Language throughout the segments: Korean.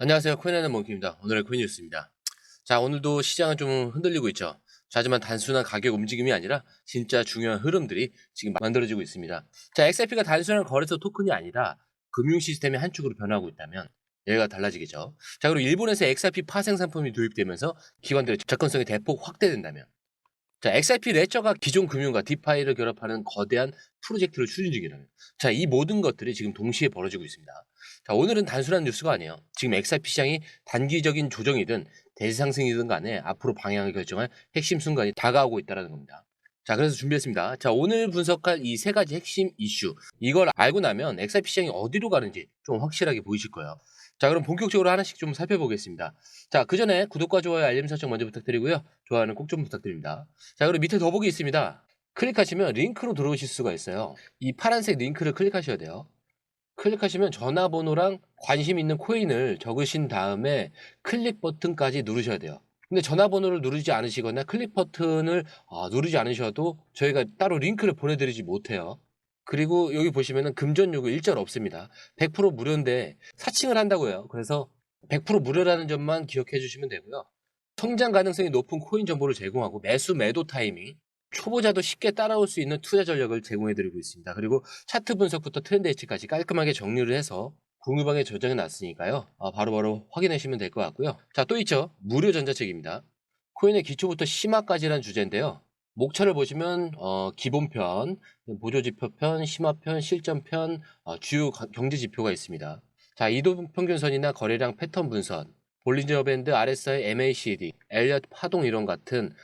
안녕하세요. 코인하는 몽키입니다. 오늘의 코인 뉴스입니다. 자, 오늘도 시장은 좀 흔들리고 있죠. 자, 하지만 단순한 가격 움직임이 아니라 진짜 중요한 흐름들이 지금 만들어지고 있습니다. 자, XRP가 단순한 거래소 토큰이 아니라 금융 시스템의 한 축으로 변하고 있다면 얘가 달라지겠죠. 자, 그리고 일본에서 XRP 파생 상품이 도입되면서 기관들의 접근성이 대폭 확대된다면, 자, XRP 레저가 기존 금융과 디파이를 결합하는 거대한 프로젝트를 추진 중이라면, 자, 이 모든 것들이 지금 동시에 벌어지고 있습니다. 자, 오늘은 단순한 뉴스가 아니에요. 지금 XRP 시장이 단기적인 조정이든 대상승이든 간에 앞으로 방향을 결정할 핵심 순간이 다가오고 있다는 겁니다. 자, 그래서 준비했습니다. 자, 오늘 분석할 이 세 가지 핵심 이슈, 이걸 알고 나면 XRP 시장이 어디로 가는지 좀 확실하게 보이실 거예요. 자, 그럼 본격적으로 하나씩 좀 살펴보겠습니다. 자, 그 전에 구독과 좋아요, 알림 설정 먼저 부탁드리고요. 좋아요는 꼭 좀 부탁드립니다. 자, 그리고 밑에 더보기 있습니다. 클릭하시면 링크로 들어오실 수가 있어요. 이 파란색 링크를 클릭하셔야 돼요. 클릭하시면 전화번호랑 관심 있는 코인을 적으신 다음에 클릭 버튼까지 누르셔야 돼요. 근데 전화번호를 누르지 않으시거나 클릭 버튼을 누르지 않으셔도 저희가 따로 링크를 보내드리지 못해요. 그리고 여기 보시면은 금전 요구 일절 없습니다. 100% 무료인데 사칭을 한다고요. 그래서 100% 무료라는 점만 기억해 주시면 되고요. 성장 가능성이 높은 코인 정보를 제공하고 매수 매도 타이밍, 초보자도 쉽게 따라올 수 있는 투자 전략을 제공해 드리고 있습니다. 그리고 차트 분석부터 트렌드 예측까지 깔끔하게 정리를 해서 공유방에 저장해 놨으니까요. 바로바로 확인하시면 될 것 같고요. 자, 또 있죠. 무료 전자책입니다. 코인의 기초부터 심화까지라는 주제인데요. 목차를 보시면 기본편, 보조지표편, 심화편, 실전편, 주요 경제지표가 있습니다. 자, 이동평균선이나 거래량 패턴 분선, 볼린저 밴드, RSI, MACD, 엘리엇 파동 이론 같은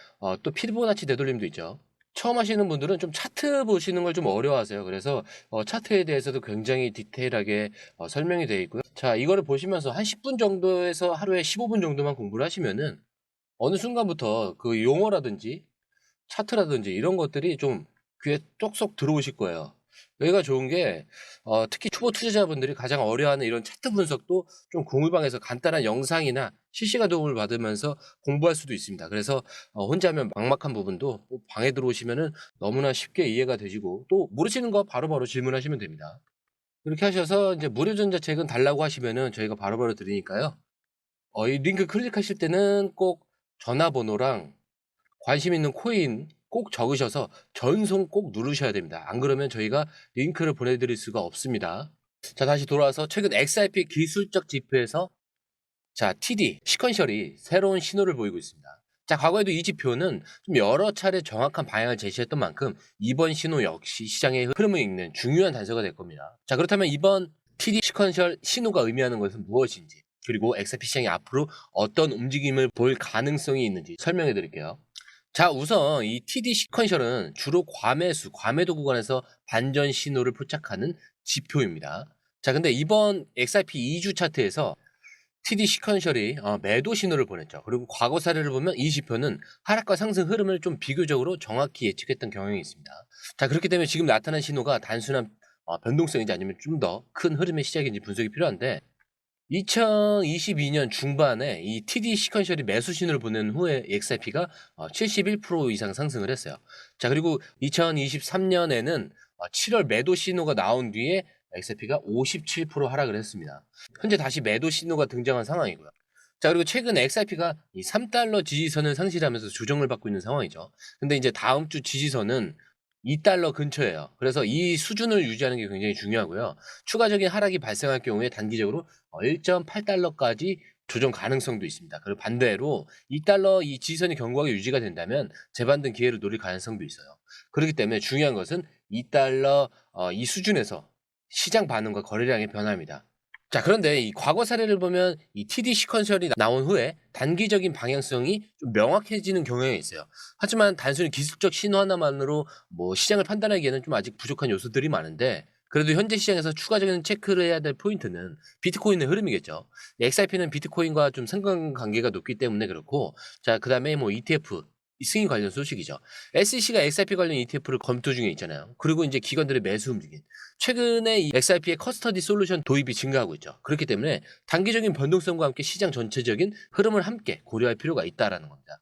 또 피보나치 되돌림도 있죠. 처음 하시는 분들은 좀 차트 보시는 걸 좀 어려워하세요. 그래서 차트에 대해서도 굉장히 디테일하게 설명이 되어 있고요. 자, 이거를 보시면서 한 10분 정도에서 하루에 15분 정도만 공부를 하시면은 어느 순간부터 그 용어라든지 차트라든지 이런 것들이 좀 귀에 쏙쏙 들어오실 거예요. 여기가 좋은 게 특히 초보 투자자분들이 가장 어려워하는 이런 차트 분석도 좀 공유방에서 간단한 영상이나 실시간 도움을 받으면서 공부할 수도 있습니다. 그래서 혼자 하면 막막한 부분도 방에 들어오시면은 너무나 쉽게 이해가 되시고 또 모르시는 거 바로바로 질문하시면 됩니다. 이렇게 하셔서 이제 무료 전자책은 달라고 하시면은 저희가 바로바로 드리니까요. 이 링크 클릭하실 때는 꼭 전화번호랑 관심 있는 코인 꼭 적으셔서 전송 꼭 누르셔야 됩니다. 안 그러면 저희가 링크를 보내드릴 수가 없습니다. 자, 다시 돌아와서 최근 XRP 기술적 지표에서 자, TD, 시퀀셜이 새로운 신호를 보이고 있습니다. 자, 과거에도 이 지표는 좀 여러 차례 정확한 방향을 제시했던 만큼 이번 신호 역시 시장의 흐름을 읽는 중요한 단서가 될 겁니다. 자, 그렇다면 이번 TD 시퀀셜 신호가 의미하는 것은 무엇인지, 그리고 XRP 시장이 앞으로 어떤 움직임을 볼 가능성이 있는지 설명해 드릴게요. 자, 우선 이 TD 시퀀셜은 주로 과매수, 과매도 구간에서 반전 신호를 포착하는 지표입니다. 자, 근데 이번 XRP 2주 차트에서 TD 시퀀셜이 매도 신호를 보냈죠. 그리고 과거 사례를 보면 이 지표는 하락과 상승 흐름을 좀 비교적으로 정확히 예측했던 경향이 있습니다. 자, 그렇기 때문에 지금 나타난 신호가 단순한 변동성인지 아니면 좀 더 큰 흐름의 시작인지 분석이 필요한데 2022년 중반에 이 TD 시퀀셜이 매수 신호를 보낸 후에 XRP가 71% 이상 상승을 했어요. 자, 그리고 2023년에는 7월 매도 신호가 나온 뒤에 XRP가 57% 하락을 했습니다. 현재 다시 매도 신호가 등장한 상황이고요. 자, 그리고 최근 XRP가 이 3달러 지지선을 상실하면서 조정을 받고 있는 상황이죠. 근데 이제 다음 주 지지선은 2달러 근처예요. 그래서 이 수준을 유지하는 게 굉장히 중요하고요. 추가적인 하락이 발생할 경우에 단기적으로 1.8달러까지 조정 가능성도 있습니다. 그리고 반대로 2달러 이 지지선이 견고하게 유지가 된다면 재반등 기회를 노릴 가능성도 있어요. 그렇기 때문에 중요한 것은 2달러 이 수준에서 시장 반응과 거래량의 변화입니다. 자, 그런데 이 과거 사례를 보면 이 TD 시퀀셜이 나온 후에 단기적인 방향성이 좀 명확해지는 경향이 있어요. 하지만 단순히 기술적 신호 하나만으로 뭐 시장을 판단하기에는 좀 아직 부족한 요소들이 많은데 그래도 현재 시장에서 추가적인 체크를 해야 될 포인트는 비트코인의 흐름이겠죠. XRP는 비트코인과 좀 상관관계가 높기 때문에 그렇고, 자, 그다음에 뭐 ETF 승인 관련 소식이죠. SEC가 XRP 관련 ETF를 검토 중에 있잖아요. 그리고 이제 기관들의 매수 움직임. 최근에 이 XRP의 커스터디 솔루션 도입이 증가하고 있죠. 그렇기 때문에 단기적인 변동성과 함께 시장 전체적인 흐름을 함께 고려할 필요가 있다라는 겁니다.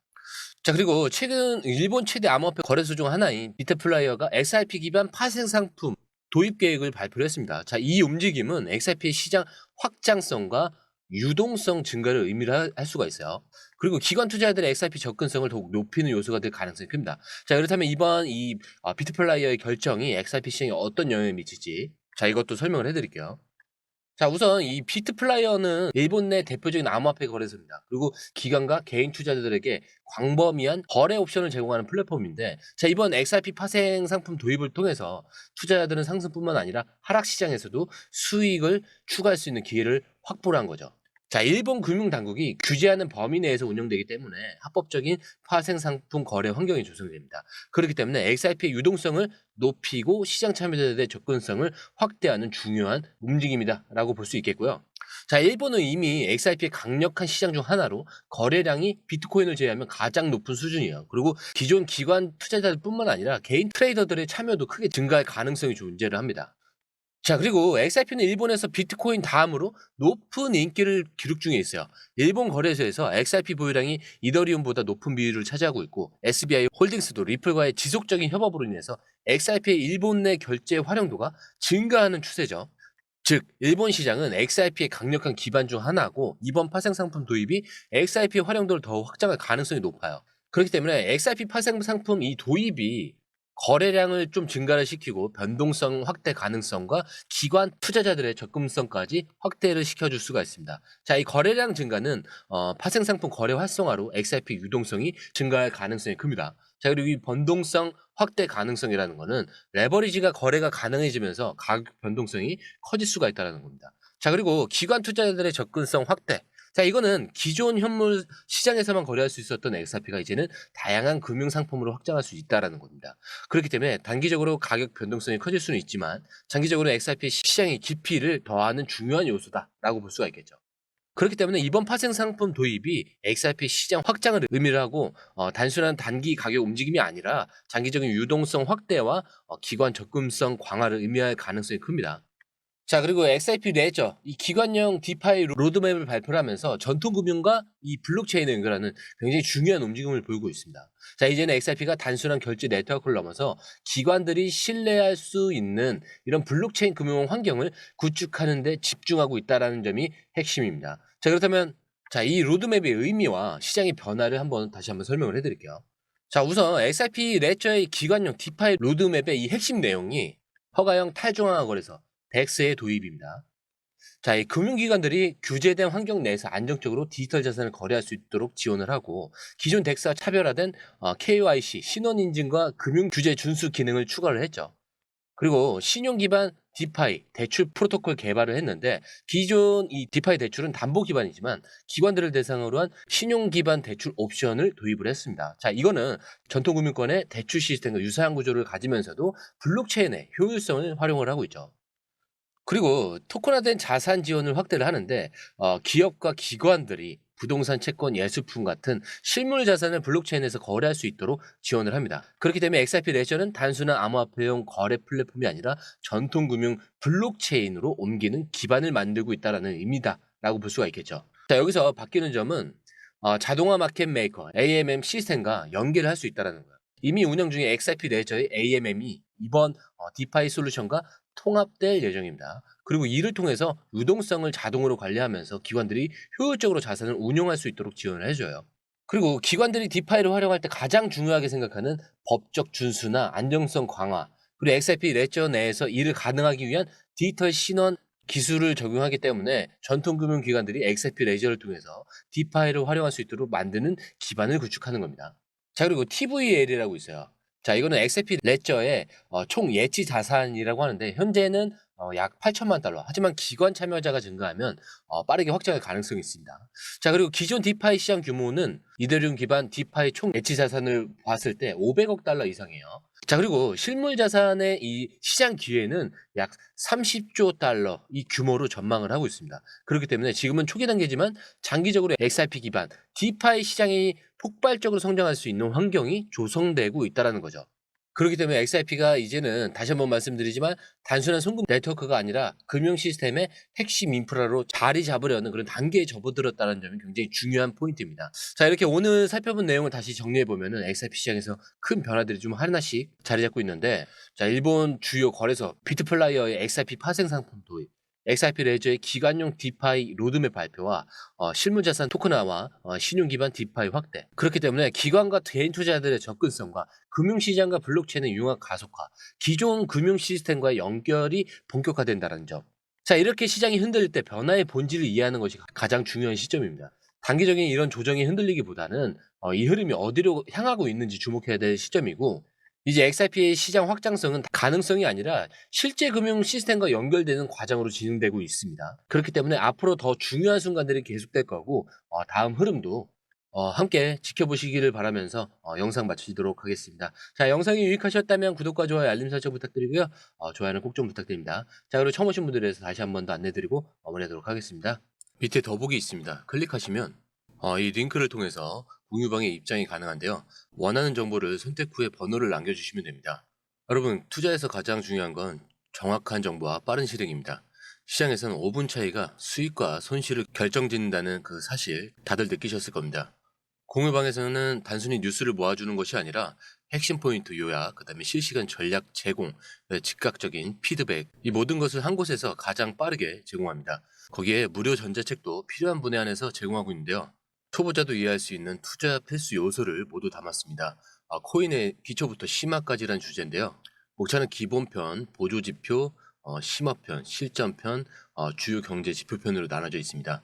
자, 그리고 최근 일본 최대 암호화폐 거래소 중 하나인 비트플라이어가 XRP 기반 파생 상품 도입 계획을 발표를 했습니다. 자, 이 움직임은 XRP의 시장 확장성과 유동성 증가를 의미를 할 수가 있어요. 그리고 기관 투자자들의 XRP 접근성을 더욱 높이는 요소가 될 가능성이 큽니다. 자, 그렇다면 이번 이 비트플라이어의 결정이 XRP 시장에 어떤 영향을 미칠지, 자, 이것도 설명을 해드릴게요. 자, 우선 이 비트플라이어는 일본 내 대표적인 암호화폐 거래소입니다. 그리고 기관과 개인 투자자들에게 광범위한 거래 옵션을 제공하는 플랫폼인데, 자, 이번 XRP 파생 상품 도입을 통해서 투자자들은 상승뿐만 아니라 하락 시장에서도 수익을 추가할 수 있는 기회를 확보를 한 거죠. 자, 일본 금융당국이 규제하는 범위 내에서 운영되기 때문에 합법적인 파생 상품 거래 환경이 조성됩니다. 그렇기 때문에 XRP의 유동성을 높이고 시장 참여자들의 접근성을 확대하는 중요한 움직임이다라고 볼 수 있겠고요. 자, 일본은 이미 XRP의 강력한 시장 중 하나로 거래량이 비트코인을 제외하면 가장 높은 수준이에요. 그리고 기존 기관 투자자들뿐만 아니라 개인 트레이더들의 참여도 크게 증가할 가능성이 존재를 합니다. 자, 그리고 XRP는 일본에서 비트코인 다음으로 높은 인기를 기록 중에 있어요. 일본 거래소에서 XRP 보유량이 이더리움보다 높은 비율을 차지하고 있고, SBI 홀딩스도 리플과의 지속적인 협업으로 인해서 XRP의 일본 내 결제 활용도가 증가하는 추세죠. 즉, 일본 시장은 XRP의 강력한 기반 중 하나고, 이번 파생 상품 도입이 XRP의 활용도를 더 확장할 가능성이 높아요. 그렇기 때문에 XRP 파생 상품 이 도입이 거래량을 좀 증가를 시키고 변동성 확대 가능성과 기관 투자자들의 접근성까지 확대를 시켜줄 수가 있습니다. 자, 이 거래량 증가는 파생 상품 거래 활성화로 XRP 유동성이 증가할 가능성이 큽니다. 자, 그리고 이 변동성 확대 가능성이라는 거는 레버리지가 거래가 가능해지면서 가격 변동성이 커질 수가 있다는 겁니다. 자, 그리고 기관 투자자들의 접근성 확대. 자, 이거는 기존 현물 시장에서만 거래할 수 있었던 XRP가 이제는 다양한 금융 상품으로 확장할 수 있다는 겁니다. 그렇기 때문에 단기적으로 가격 변동성이 커질 수는 있지만 장기적으로 XRP 시장의 깊이를 더하는 중요한 요소다라고 볼 수가 있겠죠. 그렇기 때문에 이번 파생 상품 도입이 XRP 시장 확장을 의미를 하고, 단순한 단기 가격 움직임이 아니라 장기적인 유동성 확대와 기관 접근성 강화를 의미할 가능성이 큽니다. 자, 그리고 XRP 레저, 이 기관형 디파이 로드맵을 발표를 하면서 전통금융과 이 블록체인을 연결하는 굉장히 중요한 움직임을 보이고 있습니다. 자, 이제는 XRP가 단순한 결제 네트워크를 넘어서 기관들이 신뢰할 수 있는 이런 블록체인 금융 환경을 구축하는 데 집중하고 있다는 점이 핵심입니다. 자, 그렇다면 이 로드맵의 의미와 시장의 변화를 다시 한번 설명을 해드릴게요. 자, 우선 XRP 레저의 기관형 디파이 로드맵의 이 핵심 내용이 허가형 탈중앙화 거래소 덱스의 도입입니다. 자, 이 금융기관들이 규제된 환경 내에서 안정적으로 디지털 자산을 거래할 수 있도록 지원을 하고, 기존 덱스와 차별화된 KYC, 신원 인증과 금융 규제 준수 기능을 추가를 했죠. 그리고 신용 기반 디파이 대출 프로토콜 개발을 했는데, 기존 이 디파이 대출은 담보 기반이지만 기관들을 대상으로 한 신용 기반 대출 옵션을 도입을 했습니다. 자, 이거는 전통금융권의 대출 시스템과 유사한 구조를 가지면서도 블록체인의 효율성을 활용을 하고 있죠. 그리고 토큰화된 자산 지원을 확대를 하는데, 기업과 기관들이 부동산, 채권, 예술품 같은 실물 자산을 블록체인에서 거래할 수 있도록 지원을 합니다. 그렇기 때문에 XRP 레저는 단순한 암호화폐용 거래 플랫폼이 아니라 전통금융 블록체인으로 옮기는 기반을 만들고 있다는 의미다라고 볼 수가 있겠죠. 자, 여기서 바뀌는 점은 자동화 마켓 메이커 AMM 시스템과 연계를 할 수 있다는 거예요. 이미 운영 중인 XRP 레저의 AMM이 이번 디파이 솔루션과 통합될 예정입니다. 그리고 이를 통해서 유동성을 자동으로 관리하면서 기관들이 효율적으로 자산을 운용할 수 있도록 지원을 해줘요. 그리고 기관들이 디파이를 활용할 때 가장 중요하게 생각하는 법적 준수나 안정성 강화, 그리고 XRP 레저 내에서 이를 가능하기 위한 디지털 신원 기술을 적용하기 때문에 전통금융기관들이 XRP 레저를 통해서 디파이를 활용할 수 있도록 만드는 기반을 구축하는 겁니다. 자, 그리고 TVL이라고 있어요. 자, 이거는 XRP 레저의 총 예치 자산이라고 하는데, 현재는 약 8천만 달러. 하지만 기관 참여자가 증가하면 빠르게 확장할 가능성이 있습니다. 자, 그리고 기존 디파이 시장 규모는 이더리움 기반 디파이 총 예치 자산을 봤을 때 500억 달러 이상이에요. 자, 그리고 실물 자산의 이 시장 기회는 약 30조 달러 이 규모로 전망을 하고 있습니다. 그렇기 때문에 지금은 초기 단계지만 장기적으로 XRP 기반 디파이 시장이 폭발적으로 성장할 수 있는 환경이 조성되고 있다는 거죠. 그렇기 때문에 XRP가 이제는 다시 한번 말씀드리지만 단순한 송금 네트워크가 아니라 금융 시스템의 핵심 인프라로 자리 잡으려는 그런 단계에 접어들었다는 점이 굉장히 중요한 포인트입니다. 자, 이렇게 오늘 살펴본 내용을 다시 정리해 보면은 XRP 시장에서 큰 변화들이 좀 하나씩 자리 잡고 있는데, 자, 일본 주요 거래소 비트플라이어의 XRP 파생 상품 도입, XRP 레저의 기관용 디파이 로드맵 발표와 실무자산 토큰화와 신용 기반 디파이 확대. 그렇기 때문에 기관과 개인 투자자들의 접근성과 금융시장과 블록체인의 융합 가속화, 기존 금융 시스템과의 연결이 본격화된다는 점. 자, 이렇게 시장이 흔들릴 때 변화의 본질을 이해하는 것이 가장 중요한 시점입니다. 단기적인 이런 조정이 흔들리기보다는 이 흐름이 어디로 향하고 있는지 주목해야 될 시점이고, 이제 XRP의 시장 확장성은 가능성이 아니라 실제 금융 시스템과 연결되는 과정으로 진행되고 있습니다. 그렇기 때문에 앞으로 더 중요한 순간들이 계속될 거고, 다음 흐름도 함께 지켜보시기를 바라면서 영상 마치도록 하겠습니다. 자, 영상이 유익하셨다면 구독과 좋아요, 알림 설정 부탁드리고요. 좋아요는 꼭 좀 부탁드립니다. 자, 그리고 처음 오신 분들에 대해서 다시 한 번 더 안내드리고 마무리하도록 하겠습니다. 밑에 더보기 있습니다. 클릭하시면 이 링크를 통해서 공유방에 입장이 가능한데요. 원하는 정보를 선택 후에 번호를 남겨주시면 됩니다. 여러분, 투자에서 가장 중요한 건 정확한 정보와 빠른 실행입니다. 시장에서는 5분 차이가 수익과 손실을 결정짓는다는 그 사실 다들 느끼셨을 겁니다. 공유방에서는 단순히 뉴스를 모아주는 것이 아니라 핵심 포인트 요약, 그 다음에 실시간 전략 제공, 즉각적인 피드백, 이 모든 것을 한 곳에서 가장 빠르게 제공합니다. 거기에 무료 전자책도 필요한 분에 한해서 제공하고 있는데요. 초보자도 이해할 수 있는 투자 필수 요소를 모두 담았습니다. 코인의 기초부터 심화까지란 주제인데요. 목차는 기본편, 보조지표, 심화편, 실전편, 주요 경제 지표편으로 나눠져 있습니다.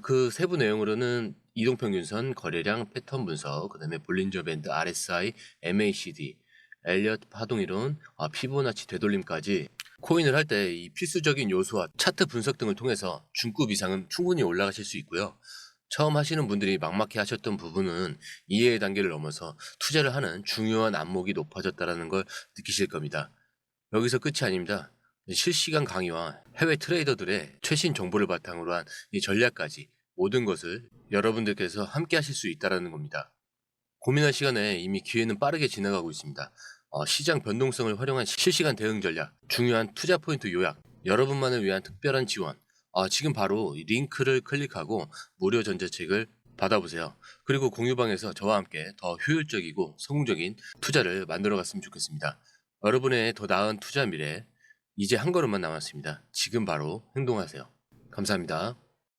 그 세부 내용으로는 이동평균선, 거래량, 패턴 분석, 그 다음에 볼린저 밴드, RSI, MACD, 엘리엇 파동이론, 피보나치 되돌림까지 코인을 할 때 이 필수적인 요소와 차트 분석 등을 통해서 중급 이상은 충분히 올라가실 수 있고요. 처음 하시는 분들이 막막해 하셨던 부분은 이해의 단계를 넘어서 투자를 하는 중요한 안목이 높아졌다는 걸 느끼실 겁니다. 여기서 끝이 아닙니다. 실시간 강의와 해외 트레이더들의 최신 정보를 바탕으로 한 이 전략까지 모든 것을 여러분들께서 함께 하실 수 있다는 겁니다. 고민할 시간에 이미 기회는 빠르게 지나가고 있습니다. 시장 변동성을 활용한 실시간 대응 전략, 중요한 투자 포인트 요약, 여러분만을 위한 특별한 지원. 지금 바로 이 링크를 클릭하고 무료 전자책을 받아보세요. 그리고 공유방에서 저와 함께 더 효율적이고 성공적인 투자를 만들어 갔으면 좋겠습니다. 여러분의 더 나은 투자 미래, 이제 한 걸음만 남았습니다. 지금 바로 행동하세요. 감사합니다.